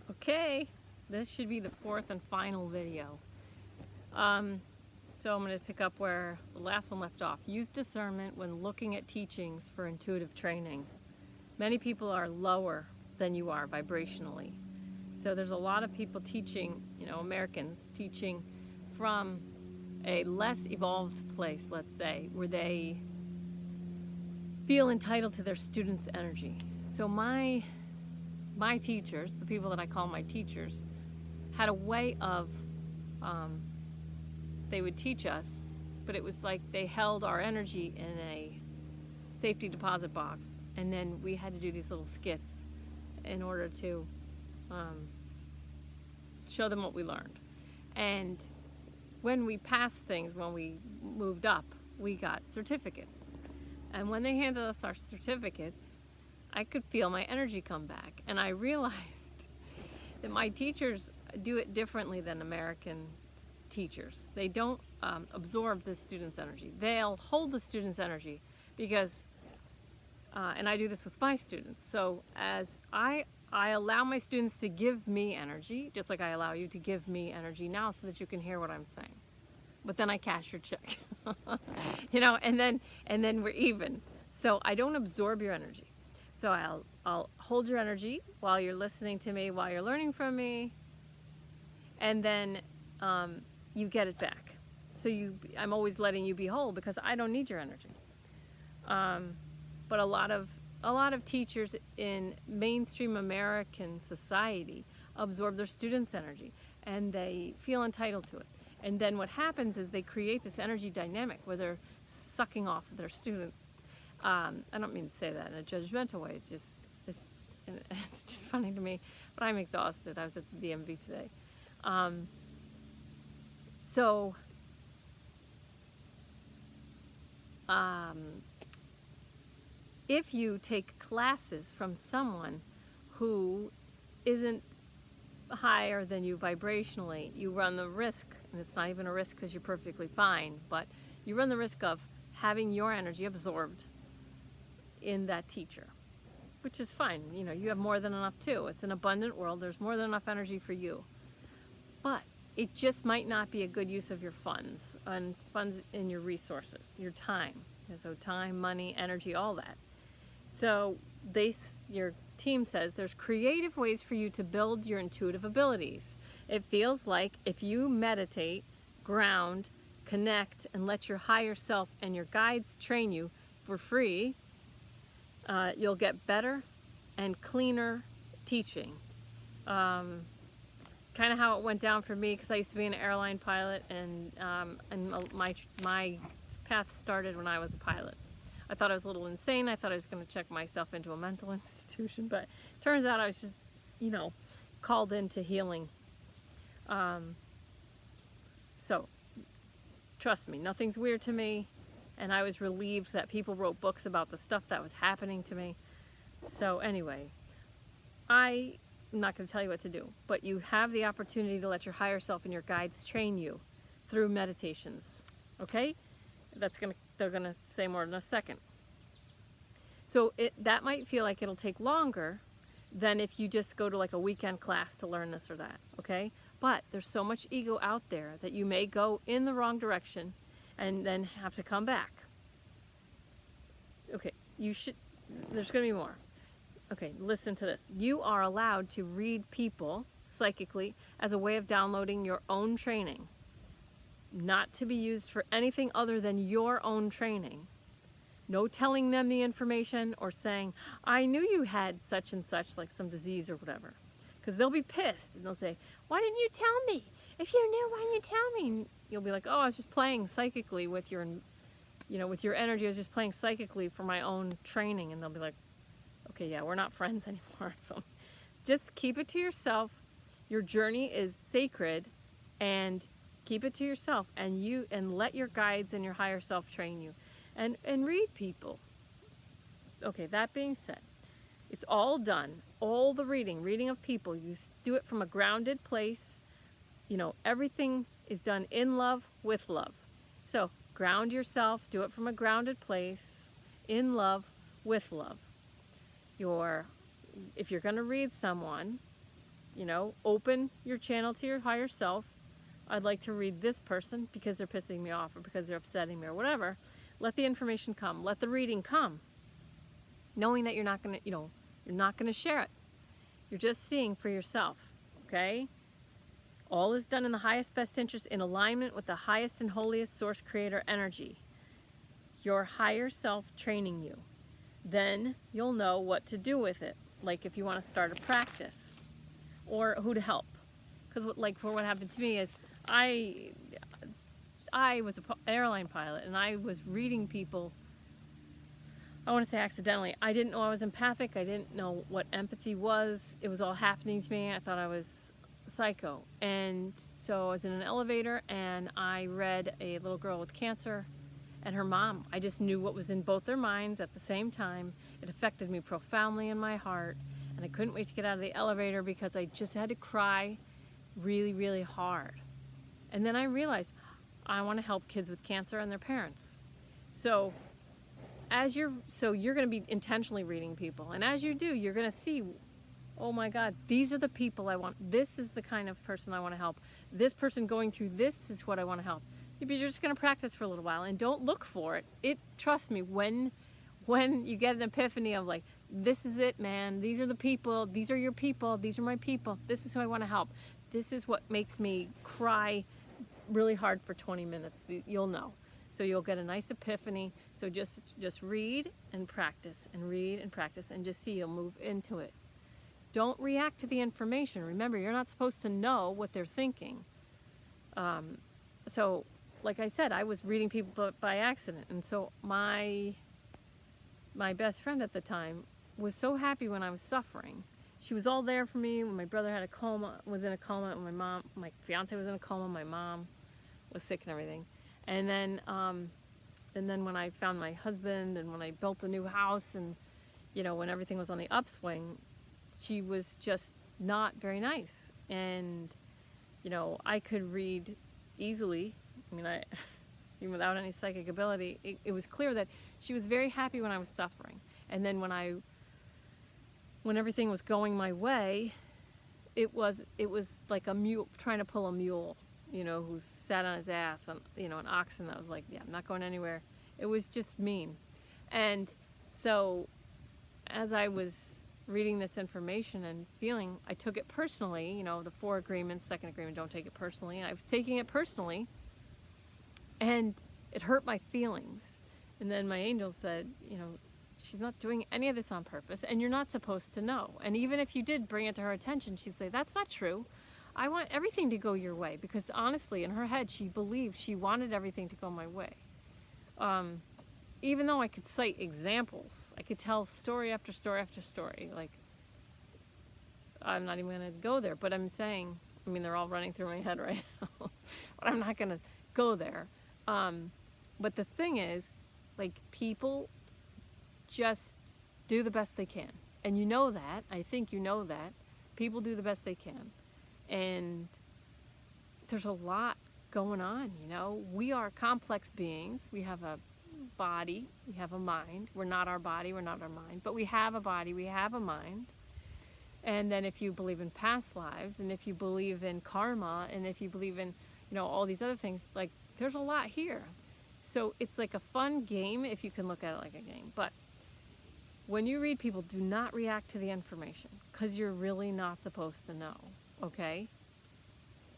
Okay, this should be the fourth and final video. So I'm going to pick up where the last one left off. Use discernment when looking at teachings for intuitive training. Many people are lower than you are vibrationally. So there's a lot of people teaching, Americans teaching from a less evolved place, let's say, where they feel entitled to their students' energy. So my teachers, the people that I call my teachers, had a way of, they would teach us, but it was like they held our energy in a safety deposit box, and then we had to do these little skits in order to show them what we learned. And when we passed things, when we moved up, we got certificates. And when they handed us our certificates, I could feel my energy come back. And I realized that my teachers do it differently than American teachers. They don't absorb the student's energy. They'll hold the student's energy because, and I do this with my students. So as I allow my students to give me energy, just like I allow you to give me energy now so that you can hear what I'm saying. But then I cash your check, and then we're even. So I don't absorb your energy. So I'll hold your energy while you're listening to me, while you're learning from me, and then you get it back. So I'm always letting you be whole because I don't need your energy. But a lot of teachers in mainstream American society absorb their students' energy, and they feel entitled to it. And then what happens is they create this energy dynamic where they're sucking off of their students. I don't mean to say that in a judgmental way. It's just funny to me. But I'm exhausted. I was at the DMV today. If you take classes from someone who isn't higher than you vibrationally, you run the risk, and it's not even a risk because you're perfectly fine, but you run the risk of having your energy absorbed in that teacher, which is fine. You have more than enough too. It's an abundant world. There's more than enough energy for you. But it just might not be a good use of your funds in your resources, your time. So time, money, energy, all that. So your team says there's creative ways for you to build your intuitive abilities. It feels like if you meditate, ground, connect, and let your higher self and your guides train you for free, you'll get better and cleaner teaching. Kind of how it went down for me, because I used to be an airline pilot, and my path started when I was a pilot. I thought I was a little insane. I thought I was going to check myself into a mental institution, but it turns out I was just, called into healing. So, trust me, nothing's weird to me, and I was relieved that people wrote books about the stuff that was happening to me. So anyway, I'm not going to tell you what to do, but you have the opportunity to let your higher self and your guides train you through meditations. Okay? They're gonna say more in a second. So that might feel like it'll take longer than if you just go to like a weekend class to learn this or that. Okay? But there's so much ego out there that you may go in the wrong direction and then have to come back. Okay, there's gonna be more. Okay, listen to this. You are allowed to read people psychically as a way of downloading your own training, not to be used for anything other than your own training. No telling them the information or saying, I knew you had such and such, like some disease or whatever. Because they'll be pissed and they'll say, why didn't you tell me? If you knew, why didn't you tell me? And you'll be like, oh, I was just playing psychically with your energy. I was just playing psychically for my own training. And they'll be like, okay, yeah, we're not friends anymore. So just keep it to yourself. Your journey is sacred, and keep it to yourself, and let your guides and your higher self train you, and read people. Okay, that being said, it's all done. All the reading of people, you do it from a grounded place. Everything is done in love, with love. So ground yourself, do it from a grounded place, in love, with love. If you're going to read someone, You know, open your channel to your higher self. I'd like to read this person because they're pissing me off or because they're upsetting me or whatever. Let the information come. Let the reading come. Knowing that you're not going to, you know, you're not going to share it. You're just seeing for yourself, okay? All is done in the highest best interest in alignment with the highest and holiest source creator energy. Your higher self training you. Then you'll know what to do with it. Like if you want to start a practice or who to help. Because what happened to me is I was an airline pilot and I was reading people, I want to say accidentally. I didn't know I was empathic. I didn't know what empathy was. It was all happening to me. I thought I was psycho. And so I was in an elevator and I read a little girl with cancer and her mom. I just knew what was in both their minds at the same time. It affected me profoundly in my heart. And I couldn't wait to get out of the elevator because I just had to cry really, really hard. And then I realized I want to help kids with cancer and their parents. So you're going to be intentionally reading people. And as you do, you're going to see, oh my God, these are the people I want. This is the kind of person I want to help. This person going through this is what I want to help. You're just going to practice for a little while and don't look for it. Trust me, when you get an epiphany of like, this is it, man. These are the people. These are your people. These are my people. This is who I want to help. This is what makes me cry really hard for 20 minutes. You'll know. So you'll get a nice epiphany. So just read and practice and read and practice and just see you'll move into it. Don't react to the information. Remember, you're not supposed to know what they're thinking. So like I said, I was reading people by accident. And so my best friend at the time was so happy when I was suffering. She was all there for me when my brother had was in a coma, when my fiance was in a coma, my mom was sick and everything. And then when I found my husband and when I built a new house and, you know, when everything was on the upswing, she was just not very nice. And, you know, I could read easily. I mean, even without any psychic ability, it was clear that she was very happy when I was suffering. And then when everything was going my way, it was like a mule trying to pull a mule, you know, who sat on his ass on, you know, an oxen that was like, yeah, I'm not going anywhere. It was just mean. And so as I was reading this information and feeling, I took it personally, you know, the 4 agreements, second agreement, don't take it personally. And I was taking it personally and it hurt my feelings. And then my angel said, you know, she's not doing any of this on purpose and you're not supposed to know. And even if you did bring it to her attention, she'd say, that's not true. I want everything to go your way. Because honestly, in her head, she believed she wanted everything to go my way. Even though I could cite examples, I could tell story after story after story. Like, I'm not even going to go there, but I'm saying, I mean, they're all running through my head right now, but I'm not going to go there. But the thing is, like, people just do the best they can. And you know that. I think you know that. People do the best they can. And there's a lot going on, you know. We are complex beings. We have a body. We have a mind. We're not our body. We're not our mind. But we have a body. We have a mind. And then if you believe in past lives, and if you believe in karma, and if you believe in, you know, all these other things, like, there's a lot here. So it's like a fun game if you can look at it like a game. But when you read people, do not react to the information because you're really not supposed to know, okay?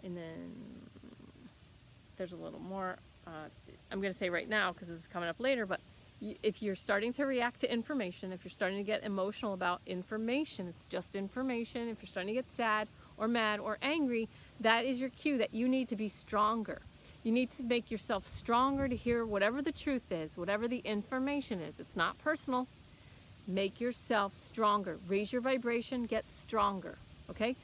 And then there's a little more I'm going to say right now because this is coming up later, but if you're starting to react to information, if you're starting to get emotional about information, it's just information. If you're starting to get sad or mad or angry, that is your cue that you need to be stronger. You need to make yourself stronger to hear whatever the truth is, whatever the information is. It's not personal. Make yourself stronger. Raise your vibration, get stronger, okay?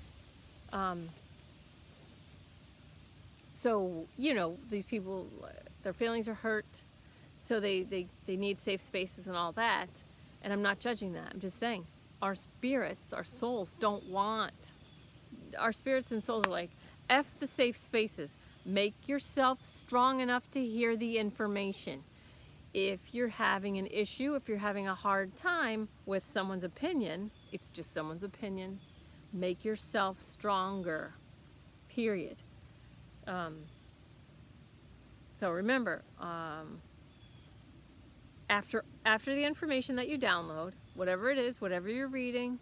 So, you know, these people, their feelings are hurt, so they need safe spaces and all that. And I'm not judging that. I'm just saying our spirits, our souls don't want, our spirits and souls are like, F the safe spaces. Make yourself strong enough to hear the information. If you're having an issue, if you're having a hard time with someone's opinion, it's just someone's opinion. Make yourself stronger, period. So remember, after the information that you download, whatever it is, whatever you're reading,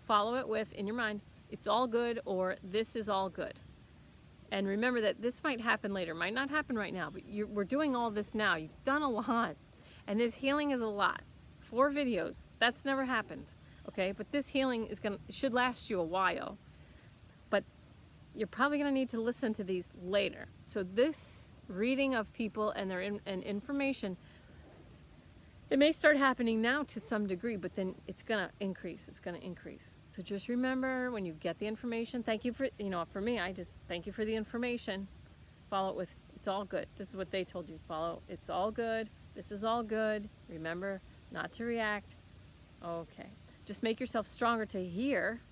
follow it with, in your mind, it's all good, or this is all good. And remember that this might happen later, might not happen right now, but we're doing all this now. You've done a lot, and this healing is a lot. 4 videos, that's never happened, okay? But this healing should last you a while, but you're probably going to need to listen to these later. So this reading of people and their and information, it may start happening now to some degree, but then it's going to increase. It's going to increase. So just remember, when you get the information, thank you for, for me, I just thank you for the information. Follow it with, it's all good. This is what they told you. Follow, it's all good. This is all good. Remember not to react. Okay. Just make yourself stronger to hear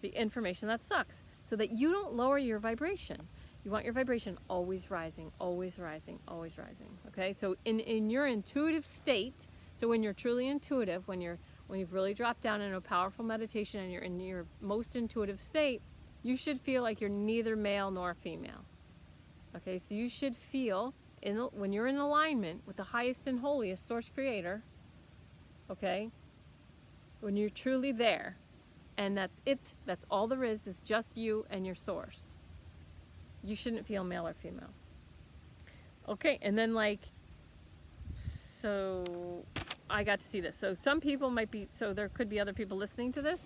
the information that sucks, so that you don't lower your vibration. You want your vibration always rising, always rising, always rising. Okay? So in your intuitive state, so when you're truly intuitive, when you've really dropped down into a powerful meditation and you're in your most intuitive state, you should feel like you're neither male nor female. Okay? So you should feel, when you're in alignment with the highest and holiest source creator, okay? When you're truly there, and that's it, that's all there is just you and your source. You shouldn't feel male or female. Okay, and then so I got to see this. So some people might be, so there could be other people listening to this,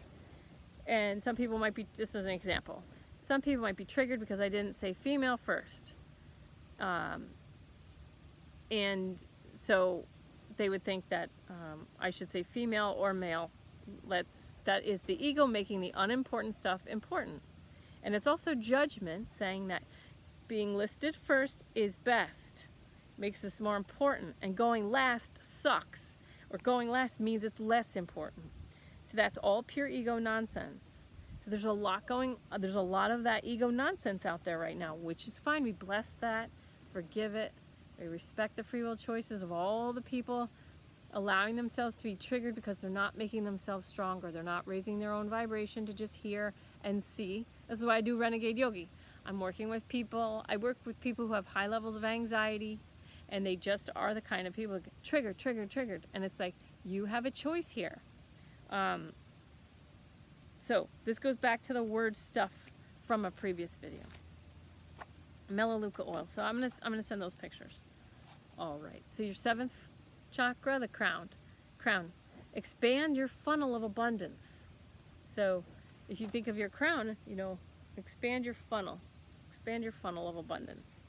and some people might be, just as an example, some people might be triggered because I didn't say female first. And so they would think that I should say female or male. That is the ego making the unimportant stuff important. And it's also judgment saying that being listed first is best, makes this more important, and going last sucks, or going last means it's less important. So that's all pure ego nonsense. So there's a lot of that ego nonsense out there right now, which is fine. We bless that, forgive it, we respect the free will choices of all the people allowing themselves to be triggered because they're not making themselves stronger. They're not raising their own vibration to just hear and see. This is why I do Renegade Yogi. I'm working with people. I work with people who have high levels of anxiety, and they just are the kind of people that get triggered, triggered, triggered. And it's like, you have a choice here. So this goes back to the word stuff from a previous video. Melaleuca oil. So I'm gonna send those pictures. All right. So your 7th chakra, the crown. Expand your funnel of abundance. So if you think of your crown, expand your funnel of abundance.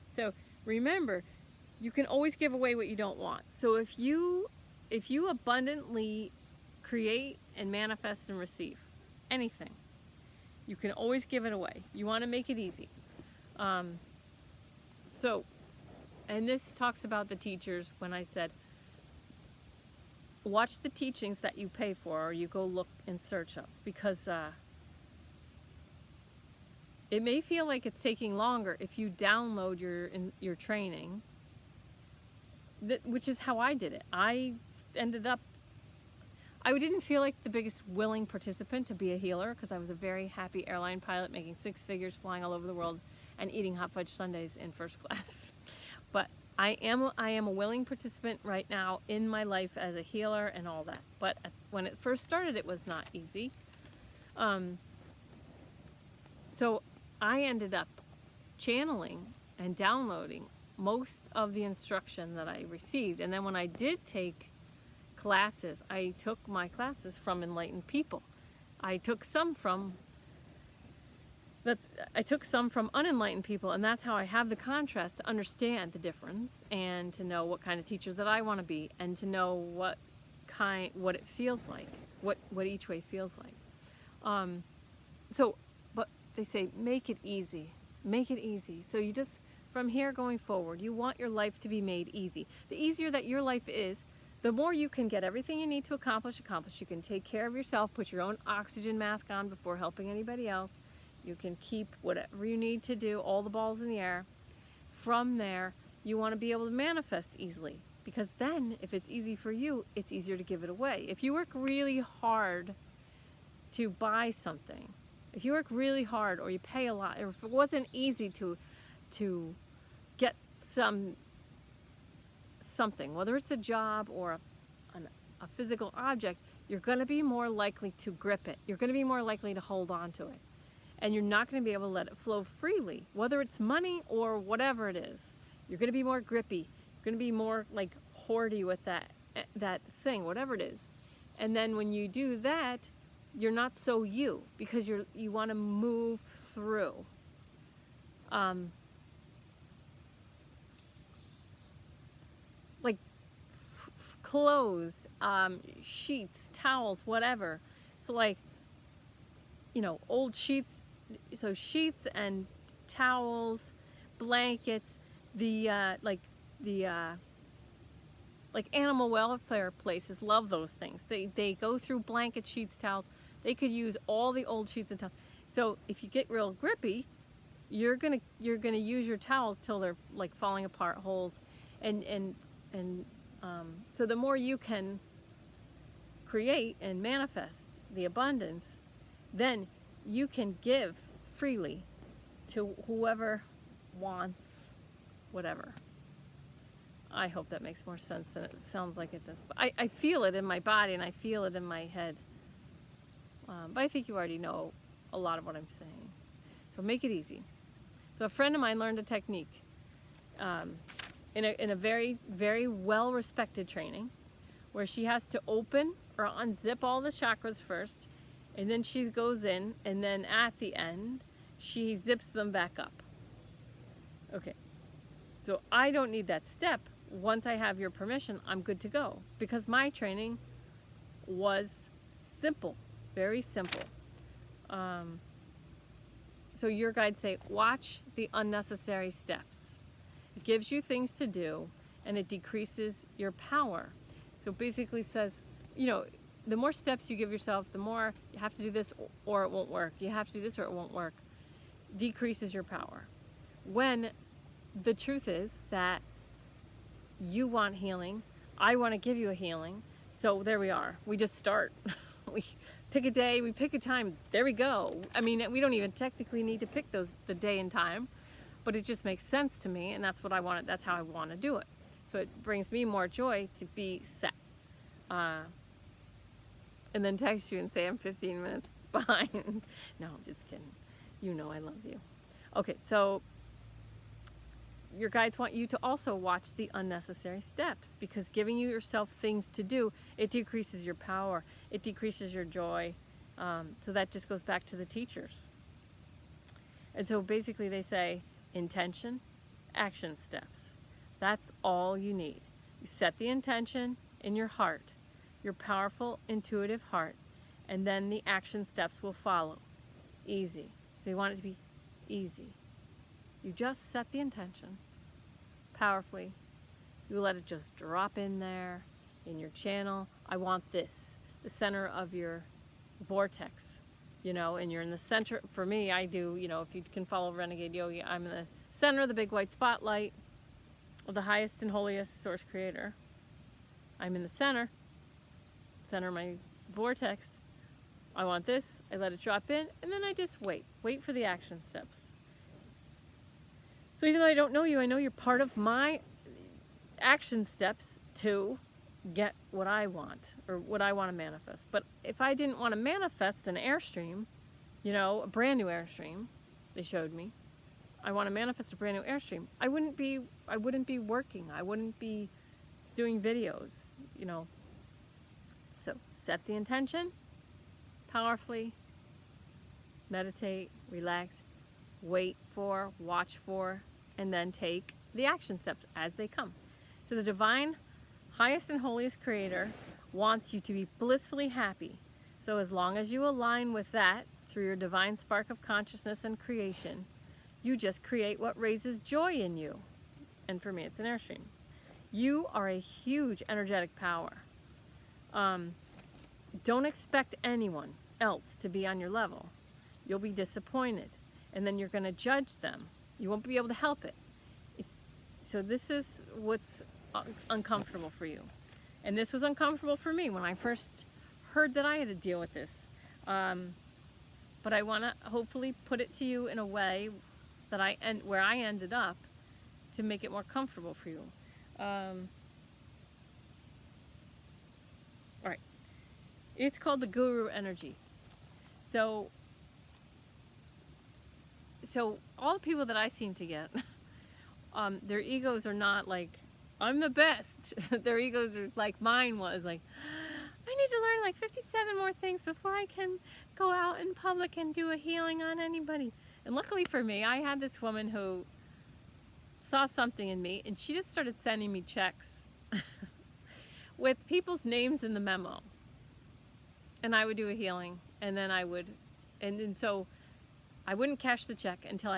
So remember, you can always give away what you don't want. So if you abundantly create and manifest and receive anything, you can always give it away. You want to make it easy. And this talks about the teachers when I said, watch the teachings that you pay for or you go look in search of, because it may feel like it's taking longer if you download your training, which is how I did it. I didn't feel like the biggest willing participant to be a healer because I was a very happy airline pilot making 6 figures, flying all over the world, and eating hot fudge sundaes in first class. But I am a willing participant right now in my life as a healer and all that. But when it first started, it was not easy. So I ended up channeling and downloading most of the instruction that I received. And then when I did take classes, I took my classes from enlightened people. I took some from unenlightened people, and that's how I have the contrast to understand the difference and to know what kind of teacher that I want to be, and to know what it feels like, what each way feels like. But they say, make it easy. Make it easy. So you just, from here going forward, you want your life to be made easy. The easier that your life is, the more you can get everything you need to accomplish. You can take care of yourself, put your own oxygen mask on before helping anybody else. You can keep whatever you need to do, all the balls in the air. From there, you want to be able to manifest easily, because then if it's easy for you, it's easier to give it away. If you work really hard to buy something, If you work really hard, or you pay a lot, or if it wasn't easy to get something, whether it's a job or a physical object, you're going to be more likely to grip it. You're going to be more likely to hold on to it. And you're not going to be able to let it flow freely, whether it's money or whatever it is. You're going to be more grippy. You're going to be more like hoardy with that thing, whatever it is. And then when you do that, you're not so you, because you want to move through. Like clothes, sheets, towels, whatever. So like, old sheets, so sheets and towels, blankets, like animal welfare places love those things. They go through blankets, sheets, towels. They could use all the old sheets and towels. So if you get real grippy, you're gonna use your towels till they're like falling apart, holes, and so the more you can create and manifest the abundance, then you can give freely to whoever wants whatever. I hope that makes more sense than it sounds like it does. But I feel it in my body and I feel it in my head. But I think you already know a lot of what I'm saying. So make it easy. So a friend of mine learned a technique in a very, very well-respected training where she has to open or unzip all the chakras first, and then she goes in, and then at the end, she zips them back up. Okay, so I don't need that step. Once I have your permission, I'm good to go, because my training was simple, very simple. So your guides say, watch the unnecessary steps. It gives you things to do, and it decreases your power. So basically says, the more steps you give yourself, the more you have to do this or it won't work. You have to do this or it won't work. Decreases your power. When the truth is that you want healing, I want to give you a healing. So there we are. We just start. We pick a day, we pick a time. There we go. I mean, we don't even technically need to pick the day and time, but it just makes sense to me, and that's what I want. That's how I want to do it. So it brings me more joy to be set. And then text you and say I'm 15 minutes behind. No, I'm just kidding. You know I love you. Okay, so your guides want you to also watch the unnecessary steps, because giving yourself things to do, it decreases your power. It decreases your joy. So that just goes back to the teachers. And so basically they say intention, action steps. That's all you need. You set the intention in your heart, your powerful, intuitive heart, and then the action steps will follow. Easy. So you want it to be easy. You just set the intention powerfully. You let it just drop in there, in your channel. I want this, the center of your vortex, and you're in the center. For me, I do, if you can follow Renegade Yogi, I'm in the center of the big white spotlight of the highest and holiest source creator. I'm in the center of my vortex. I want this, I let it drop in, and then I just wait for the action steps. So even though I don't know you, I know you're part of my action steps to get what I want, or what I want to manifest. But if I didn't want to manifest an Airstream, a brand new Airstream, they showed me, I want to manifest a brand new Airstream, I wouldn't be working, I wouldn't be doing videos, So set the intention powerfully, meditate, relax, wait for, watch for, and then take the action steps as they come. So the divine, highest and holiest creator wants you to be blissfully happy. So as long as you align with that through your divine spark of consciousness and creation, you just create what raises joy in you. And for me, it's an Airstream. You are a huge energetic power. Don't expect anyone else to be on your level. You'll be disappointed, and then you're going to judge them. You won't be able to help it. So this is what's uncomfortable for you. And this was uncomfortable for me when I first heard that I had to deal with this. but I want to hopefully put it to you in a way that where I ended up to make it more comfortable for you. All right. It's called the guru energy. So all the people that I seem to get, their egos are not like, I'm the best. Their egos are like mine was, like, I need to learn like 57 more things before I can go out in public and do a healing on anybody. And luckily for me, I had this woman who saw something in me, and she just started sending me checks with people's names in the memo. And I would do a healing, and then so I wouldn't cash the check until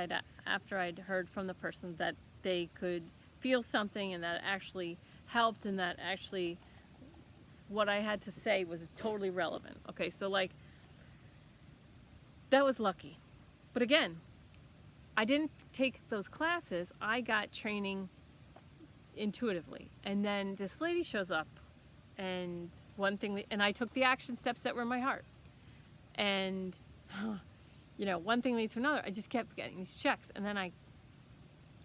after I'd heard from the person that they could feel something, and that actually helped, and that actually what I had to say was totally relevant. Okay, so like, that was lucky. But again, I didn't take those classes. I got training intuitively. And then this lady shows up, and and I took the action steps that were in my heart. And, one thing leads to another. I just kept getting these checks. And then I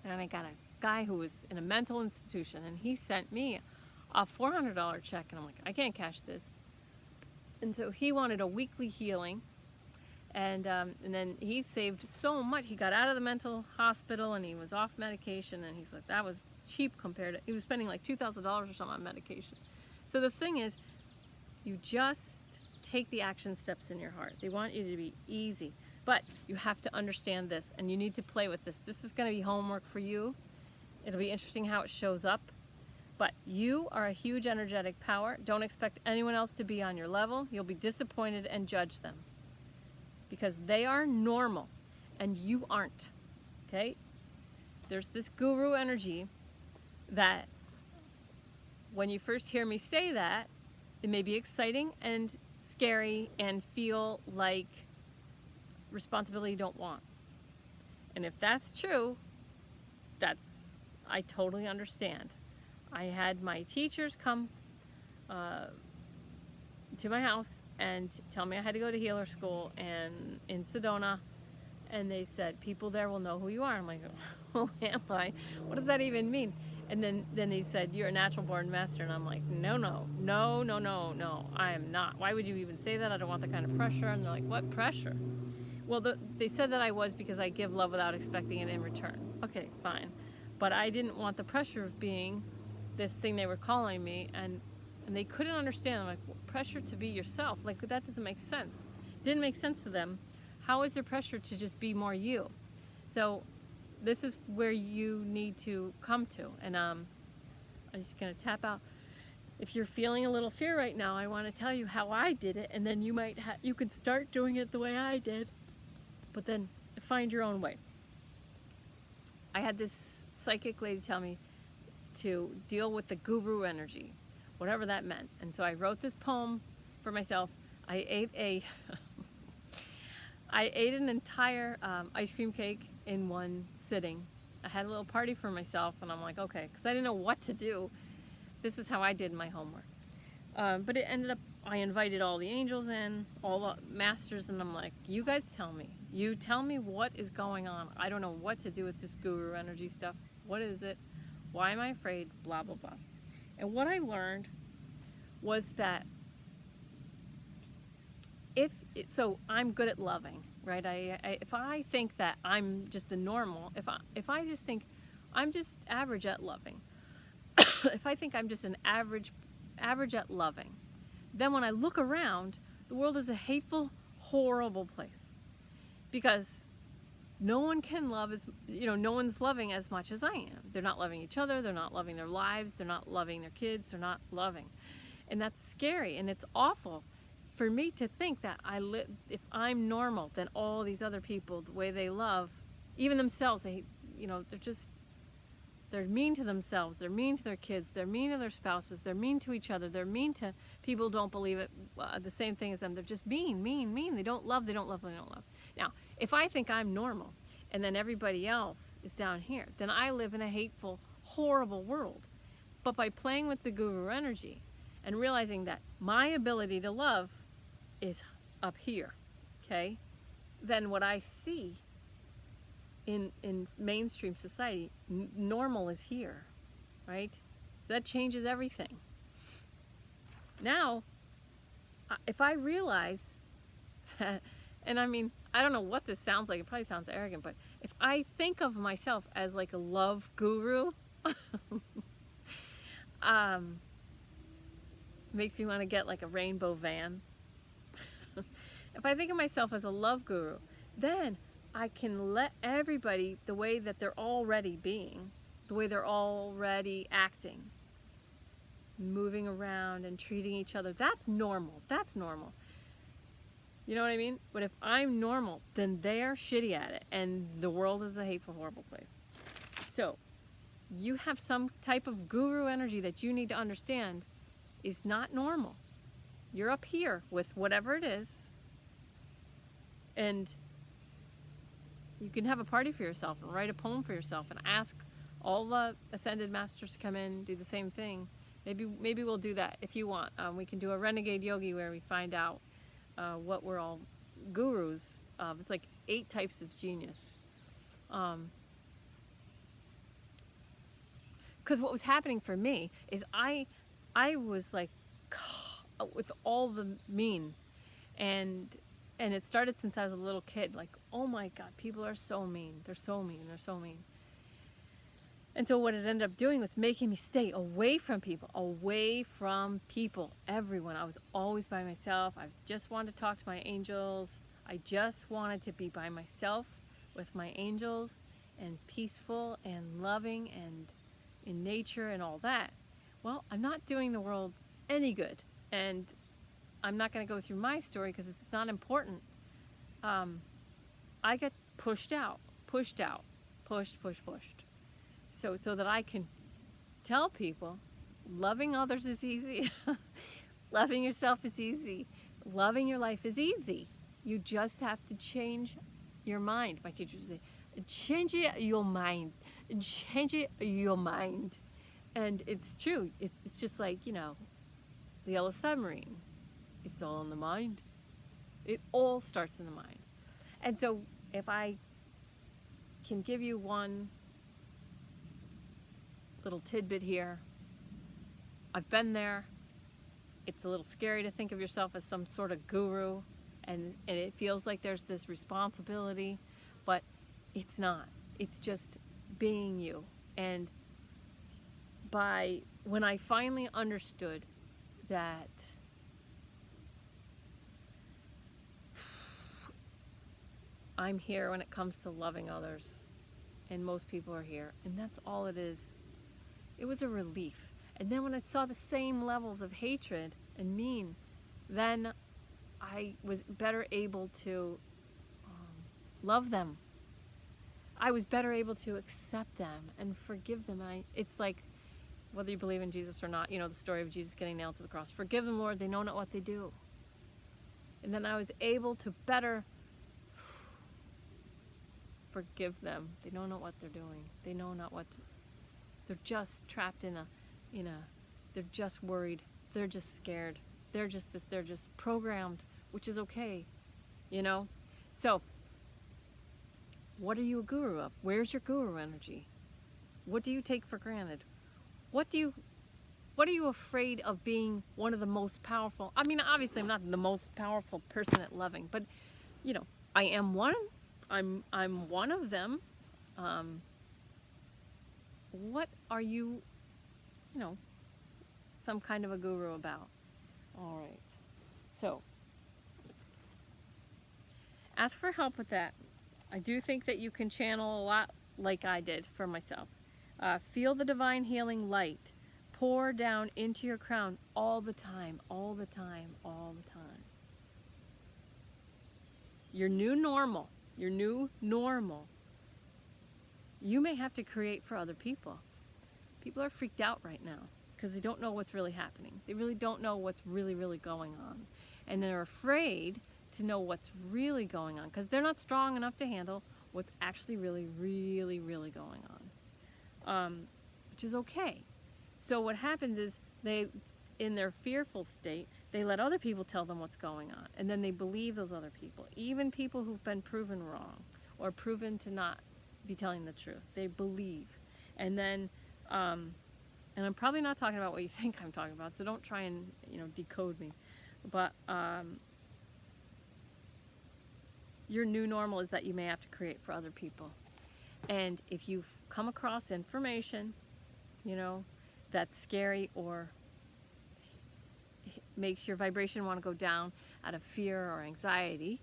got a guy who was in a mental institution, and he sent me a $400 check. And I'm like, I can't cash this. And so he wanted a weekly healing. And then he saved so much. He got out of the mental hospital, and he was off medication, and he's like, that was cheap compared to, he was spending like $2,000 or something on medication. So the thing is, you just take the action steps in your heart. They want you to be easy, but you have to understand this, and you need to play with this. This is going to be homework for you. It'll be interesting how it shows up, but you are a huge energetic power. Don't expect anyone else to be on your level. You'll be disappointed and judge them, because they are normal and you aren't. Okay? There's this guru energy that when you first hear me say that, it may be exciting and scary and feel like responsibility you don't want. And if that's true, I totally understand. I had my teachers come to my house and tell me I had to go to healer school and in Sedona, and they said people there will know who you are. I'm like, oh, am I? What does that even mean? And then they said, you're a natural born master. And I'm like, no, I am not. Why would you even say that? I don't want that kind of pressure. And they're like, what pressure? Well, they said that I was, because I give love without expecting it in return. Okay, fine. But I didn't want the pressure of being this thing they were calling me, and they couldn't understand. I'm like, well, pressure to be yourself? Like, that doesn't make sense. Didn't make sense to them. How is there pressure to just be more you? So this is where you need to come to. And I'm just going to tap out. If you're feeling a little fear right now, I want to tell you how I did it, and then you can start doing it the way I did, but then find your own way. I had this psychic lady tell me to deal with the guru energy, whatever that meant. And so I wrote this poem for myself. I ate an entire ice cream cake in one sitting. I had a little party for myself, and I'm like, okay, because I didn't know what to do. This is how I did my homework. But it ended up, I invited all the angels in, all the masters, and I'm like, you guys tell me. You tell me what is going on. I don't know what to do with this guru energy stuff. What is it? Why am I afraid? Blah, blah, blah. And what I learned was that so I'm good at loving, right? If I think that I'm just a normal, if I just think I'm just average at loving, if I think I'm just an average at loving, then when I look around, the world is a hateful, horrible place, because no one can love no one's loving as much as I am. They're not loving each other. They're not loving their lives. They're not loving their kids. They're not loving. And that's scary, and it's awful for me to think that if I'm normal, then all these other people, the way they love, even themselves, they're mean to themselves, they're mean to their kids, they're mean to their spouses, they're mean to each other, they're mean to people who don't believe it, the same thing as them. They're just mean. They don't love. Now, if I think I'm normal, and then everybody else is down here, then I live in a hateful, horrible world. But by playing with the guru energy and realizing that my ability to love is up here, okay? than what I see in mainstream society. Normal is here, right? So that changes everything. Now, if I realize that, and I mean, I don't know what this sounds like, it probably sounds arrogant, but if I think of myself as like a love guru, makes me want to get like a rainbow van. If I think of myself as a love guru, then I can let everybody, the way that they're already being, the way they're already acting, moving around and treating each other, that's normal. That's normal. You know what I mean? But if I'm normal, then they're shitty at it, and the world is a hateful, horrible place. So, you have some type of guru energy that you need to understand is not normal. You're up here with whatever it is, and you can have a party for yourself and write a poem for yourself and ask all the ascended masters to come in, do the same thing. Maybe we'll do that if you want. We can do a renegade yogi where we find out what we're all gurus of. It's like 8 types of genius. Because what was happening for me is I was like with all the mean, and it started since I was a little kid. Like, oh my God, people are so mean. They're so mean. They're so mean. And so what it ended up doing was making me stay away from people, everyone. I was always by myself. I just wanted to talk to my angels. I just wanted to be by myself with my angels and peaceful and loving and in nature and all that. Well, I'm not doing the world any good. And I'm not going to go through my story because it's not important. I got pushed out, pushed. So that I can tell people loving others is easy. Loving yourself is easy. Loving your life is easy. You just have to change your mind. My teacher would say, change your mind. Change your mind. And it's true. It's just like, the Yellow Submarine. It's all in the mind. It all starts in the mind. And so if I can give you one little tidbit here, I've been there. It's a little scary to think of yourself as some sort of guru, and it feels like there's this responsibility, but it's not. It's just being you. And when I finally understood that I'm here when it comes to loving others, and most people are here, and that's all it is, it was a relief. And then when I saw the same levels of hatred and mean, then I was better able to love them. I was better able to accept them and forgive them. It's like, whether you believe in Jesus or not, the story of Jesus getting nailed to the cross. Forgive them, Lord, they know not what they do. And then I was able to better forgive them. They know not what they're doing. They know not what they're just trapped in they're just worried. They're just scared. They're just this, they're just programmed, which is okay, So, what are you a guru of? Where's your guru energy? What do you take for granted? What are you afraid of being one of the most powerful? I mean, obviously I'm not the most powerful person at loving, but I am one. I'm one of them. What are you, some kind of a guru about? All right. So, ask for help with that. I do think that you can channel a lot like I did for myself. Feel the divine healing light pour down into your crown all the time, all the time, all the time. Your new normal, you may have to create for other people. People are freaked out right now because they don't know what's really happening. They really don't know what's really, really going on. And they're afraid to know what's really going on because they're not strong enough to handle what's actually really, really, really going on, which is okay. So what happens is they in their fearful state, they let other people tell them what's going on. And then they believe those other people, even people who've been proven wrong or proven to not be telling the truth. They believe. And then, and I'm probably not talking about what you think I'm talking about, so don't try and, decode me. But your new normal is that you may have to create for other people. And if you come across information, that's scary or makes your vibration want to go down out of fear or anxiety,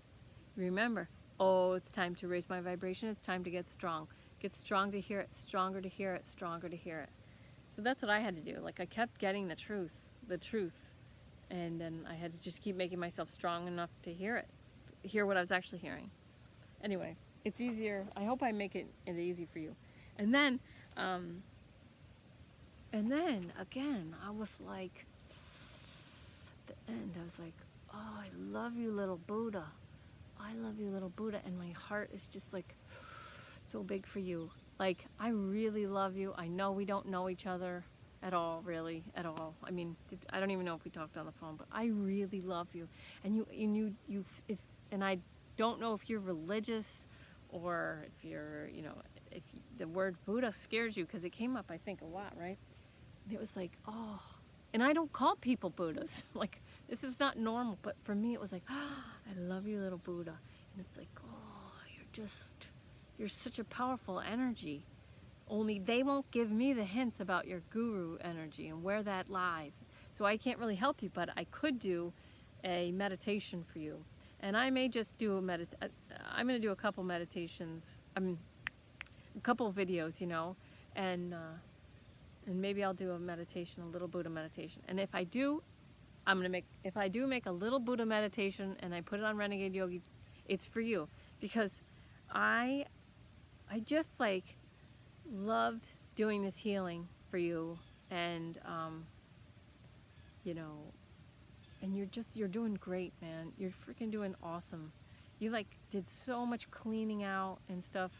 remember, it's time to raise my vibration. It's time to get strong. Get strong to hear it, stronger to hear it, stronger to hear it. So that's what I had to do. Like, I kept getting the truth. And then I had to just keep making myself strong enough to hear what I was actually hearing. Anyway, it's easier. I hope I make it easy for you. And then again, I was like, at the end, I was like, oh, I love you, little Buddha. I love you, little Buddha. And my heart is just like so big for you. Like, I really love you. I know we don't know each other at all, really, at all. I mean, I don't even know if we talked on the phone, but I really love you. And and I don't know if you're religious or if you're, the word Buddha scares you, because it came up, I think, a lot, right? And it was like, oh, and I don't call people Buddhas. Like, this is not normal, but for me it was like, I love you, little Buddha. And it's like, you're such a powerful energy. Only they won't give me the hints about your guru energy and where that lies. So I can't really help you, but I could do a meditation for you. And I may just do I'm going to do a couple meditations, a couple of videos, and maybe I'll do a meditation, a little Buddha meditation. And if I do, if I do make a little Buddha meditation and I put it on Renegade Yogi, it's for you, because I just loved doing this healing for you, and and you're doing great, man. You're freaking doing awesome. You did so much cleaning out and stuff,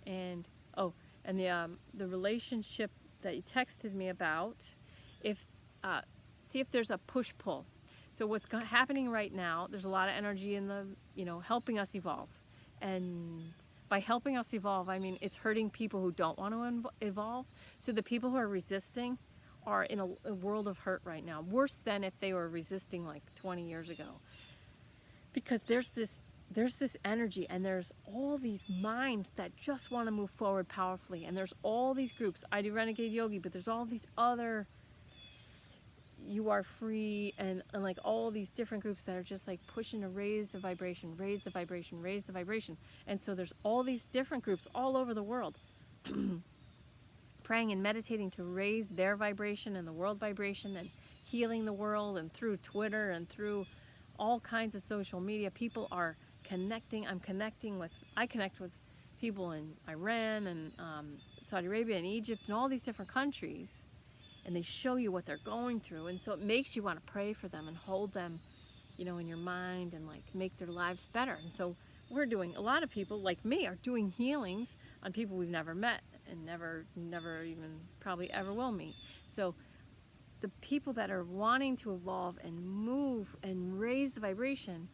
and the relationship that you texted me about, see if there's a push-pull. So what's happening right now, there's a lot of energy in the, helping us evolve. And by helping us evolve, I mean, it's hurting people who don't want to evolve. So the people who are resisting are in a world of hurt right now, worse than if they were resisting like 20 years ago. Because there's this energy, and there's all these minds that just want to move forward powerfully. And there's all these groups. I do Renegade Yogi, but there's all these other You Are Free, and like all these different groups that are just like pushing to raise the vibration, raise the vibration, raise the vibration. And so there's all these different groups all over the world praying and meditating to raise their vibration and the world vibration, and healing the world. And through Twitter and through all kinds of social media, people are connecting. I connect with people in Iran and Saudi Arabia and Egypt and all these different countries, and they show you what they're going through. And so it makes you want to pray for them and hold them, in your mind, and like make their lives better. And so a lot of people like me are doing healings on people we've never met and never even probably ever will meet. So the people that are wanting to evolve and move and raise the vibration,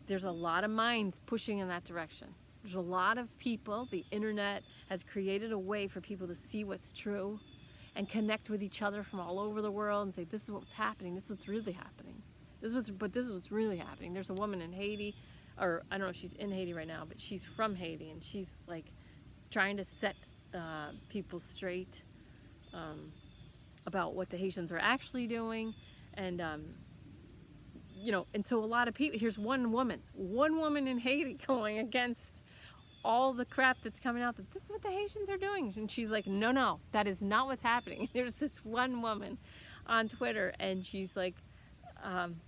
there's a lot of minds pushing in that direction. There's a lot of people. The internet has created a way for people to see what's true and connect with each other from all over the world and say, this is what's happening, this is what's really happening. This is what's really happening. There's a woman in Haiti, or I don't know if she's in Haiti right now, but she's from Haiti, and she's like trying to set people straight about what the Haitians are actually doing. And and so a lot of people, here's one woman in Haiti going against all the crap that's coming out, that this is what the Haitians are doing. And she's like, no, that is not what's happening. There's this one woman on Twitter, and she's like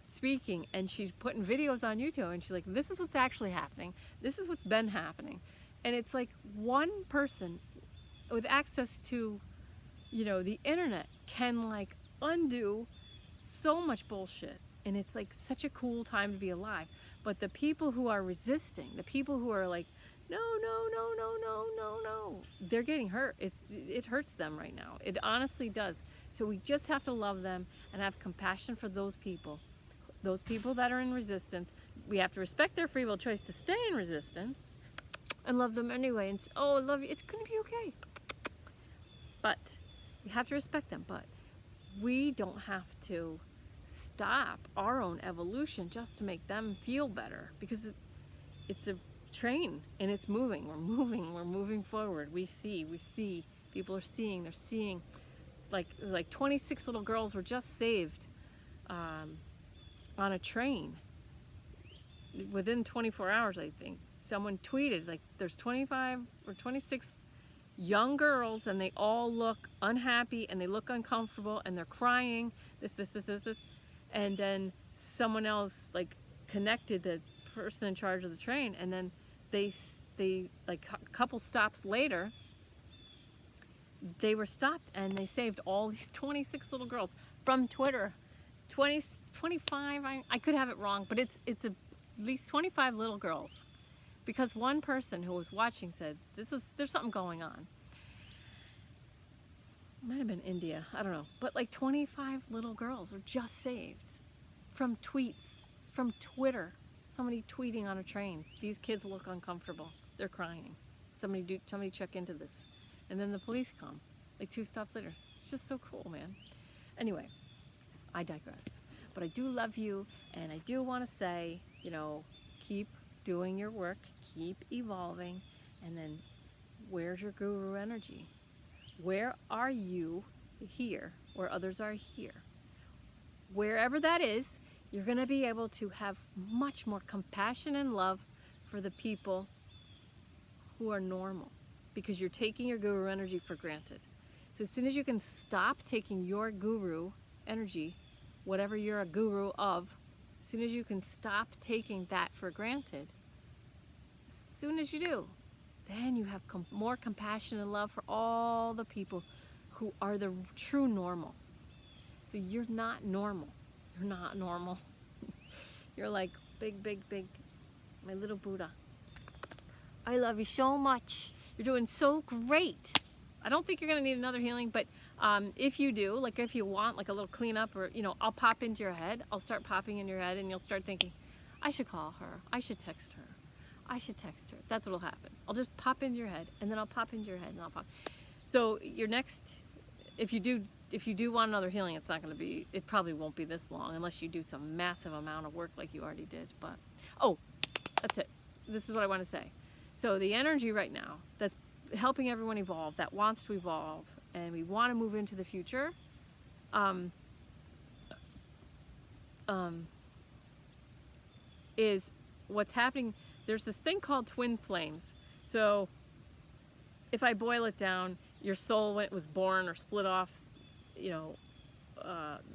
speaking, and she's putting videos on YouTube, and she's like, this is what's actually happening. This is what's been happening. And it's like one person with access to, the internet can like undo so much bullshit. And it's like such a cool time to be alive. But the people who are resisting, the people who are like, no, they're getting hurt. It hurts them right now. It honestly does. So we just have to love them and have compassion for those people that are in resistance. We have to respect their free will choice to stay in resistance and love them anyway. And oh, I love you. It's going to be okay. But we have to respect them. But we don't have to stop our own evolution just to make them feel better, because it's a train and it's moving. We're moving forward. We see. People are seeing. They're seeing. Like 26 little girls were just saved on a train within 24 hours, I think. Someone tweeted, like, there's 25 or 26 young girls, and they all look unhappy and they look uncomfortable and they're crying, this. And then someone else, like, connected the person in charge of the train, and then they like, a couple stops later, they were stopped and they saved all these 26 little girls from Twitter. 25, I could have it wrong, but it's at least 25 little girls, because one person who was watching said, there's something going on. It might have been India, I don't know, but like 25 little girls were just saved from tweets, from Twitter. Somebody tweeting on a train, these kids look uncomfortable, they're crying, somebody check into this. And then the police come, like 2 stops later. It's just so cool, man. Anyway, I digress. But I do love you, and I do want to say, keep doing your work, keep evolving, and then where's your guru energy? Where are you here, where others are here? Wherever that is, you're going to be able to have much more compassion and love for the people who are normal, because you're taking your guru energy for granted. So as soon as you can stop taking your guru energy, whatever you're a guru of, as soon as you can stop taking that for granted, as soon as you do, then you have more compassion and love for all the people who are the true normal. So you're not normal. You're not normal. You're like big, my little Buddha. I love you so much. You're doing so great. I don't think you're going to need another healing, but if you do, like if you want like a little cleanup, or, I'll pop into your head. I'll start popping in your head, and you'll start thinking, I should call her. I should text her. I should text her. That's what'll happen. I'll just pop into your head, and then I'll pop into your head, and I'll pop. So your next, if you do want another healing, it probably won't be this long, unless you do some massive amount of work like you already did. But, oh, that's it. This is what I want to say. So the energy right now that's helping everyone evolve, that wants to evolve, and we want to move into the future, is what's happening. There's this thing called twin flames. So if I boil it down, your soul, when it was born or split off,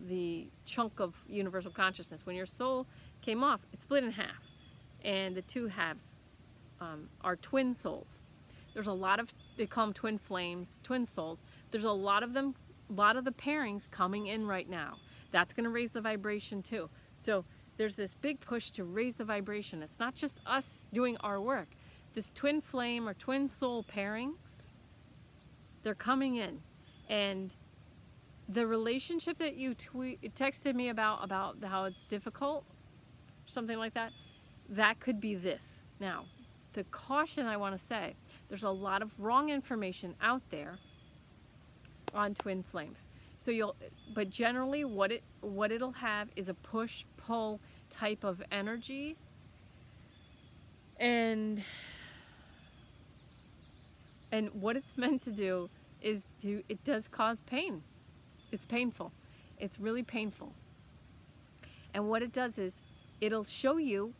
the chunk of universal consciousness, when your soul came off, it split in half, and the two halves are twin souls. There's a lot of, they call them twin flames, twin souls. There's a lot of them, a lot of the pairings coming in right now. That's going to raise the vibration too. So there's this big push to raise the vibration. It's not just us doing our work. This twin flame or twin soul pairings, they're coming in. And the relationship that you texted me about how it's difficult, something like that, that could be this. Now, the caution I want to say, there's a lot of wrong information out there on twin flames. So but generally what it'll have is a push-pull type of energy, and what it's meant to do is it does cause pain. It's painful. It's really painful. And what it does is it'll show you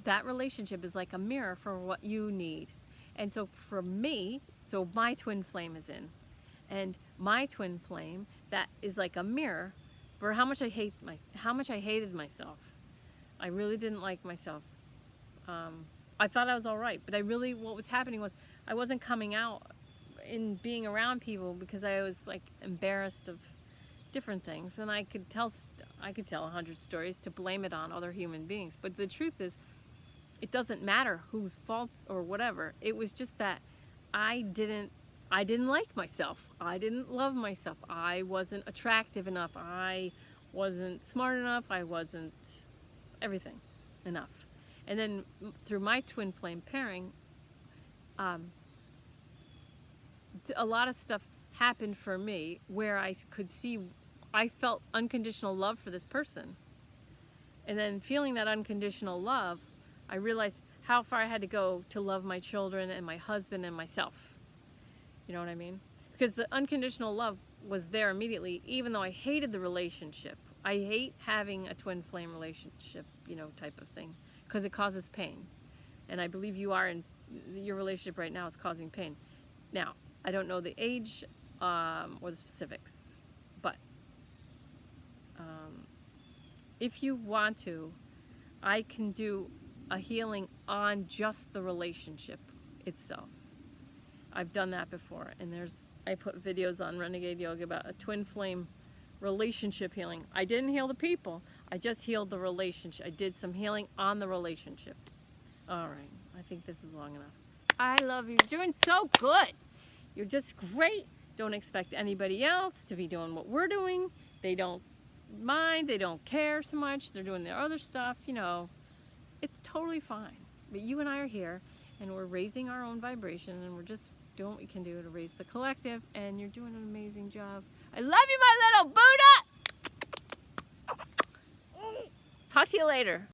that relationship is like a mirror for what you need. And so for me, so my twin flame is in, and my twin flame, that is like a mirror for how much I hated myself. I really didn't like myself. I thought I was all right, but what was happening was I wasn't coming out in being around people because I was like embarrassed of different things, and I could tell 100 stories to blame it on other human beings. But the truth is, it doesn't matter whose fault or whatever. It was just that I I didn't like myself. I didn't love myself. I wasn't attractive enough. I wasn't smart enough. I wasn't everything enough. And then through my twin flame pairing, a lot of stuff happened for me where I could see, I felt unconditional love for this person. And then feeling that unconditional love, I realized how far I had to go to love my children and my husband and myself. You know what I mean? Because the unconditional love was there immediately, even though I hated the relationship. I hate having a twin flame relationship, you know, type of thing, because it causes pain. And I believe you are in your relationship right now is causing pain. Now, I don't know the age or the specifics, but if you want to, I can do a healing on just the relationship itself. I've done that before, and I put videos on Renegade Yoga about a twin flame relationship healing. I didn't heal the people, I just healed the relationship. I did some healing on the relationship. All right, I think this is long enough. I love you. You're doing so good. You're just great. Don't expect anybody else to be doing what we're doing. They don't mind, they don't care so much. They're doing their other stuff, you know. It's totally fine. But you and I are here, and we're raising our own vibration, and we're just doing what we can do to raise the collective, and you're doing an amazing job. I love you, my little Buddha! Talk to you later.